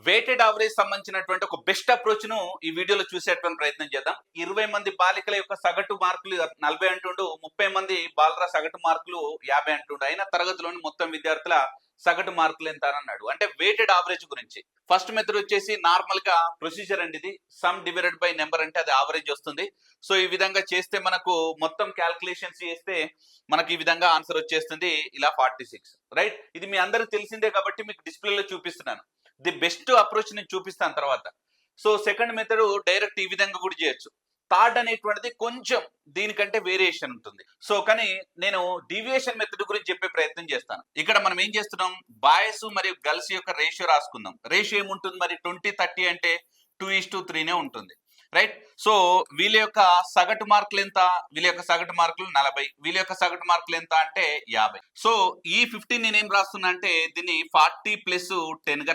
Weighted average సంబంధించినటువంటి ఒక best approach ను ఈ వీడియోలో చూసేటువంటి ప్రయత్నం చేద్దాం. 20 మంది బాలికల యొక్క సగటు మార్కులు 40 అంటుండు, 30 మంది బాలర సగటు మార్కులు 50 అంటుండు. అయిన తరగతిలోని మొత్తం విద్యార్థుల సగటు మార్కులు ఎంత అని అన్నాడు. అంటే వెయిటెడ్ యావరేజ్ గురించి ఫస్ట్ మెథడ్ వచ్చేసి నార్మల్ గా ప్రొసీజర్ అండి. ఇది సమ్ డివైడెడ్ బై నెంబర్ అంటే అది యావరేజ్ వస్తుంది. సో ఈ విధంగా చేస్తే మనకు మొత్తం క్యాల్కులేషన్స్ చేస్తే మనకి ఈ విధంగా ఆన్సర్ వచ్చేస్తుంది, ఇలా 46. రైట్, ఇది మీ అందరికి తెలిసిందే కాబట్టి మీకు డిస్ప్లేలో చూపిస్తున్నాను. ది బెస్ట్ అప్రోచ్ నేను చూపిస్తాను తర్వాత. సో సెకండ్ మెథడ్ డైరెక్ట్ ఈ విధంగా కూడా చేయొచ్చు. థర్డ్ అనేటువంటిది కొంచెం దీనికంటే వేరియేషన్ ఉంటుంది. సో కానీ నేను డీవియేషన్ మెథడ్ గురించి చెప్పే ప్రయత్నం చేస్తాను. ఇక్కడ మనం ఏం చేస్తున్నాం, బాయ్స్ మరియు గర్ల్స్ యొక్క రేషియో రాసుకుందాం. రేషియో ఏముంటుంది మరి, 20-30 అంటే 2:3 ఉంటుంది. రైట్, సో వీళ్ళ యొక్క సగటు మార్కులు ఎంత, వీళ్ళ యొక్క సగటు మార్కులు 40, వీళ్ళ యొక్క సగటు మార్కులు ఎంత అంటే 50. సో ఈ 15 నేనేం రాస్తున్నా అంటే దీన్ని 40 + 10 గా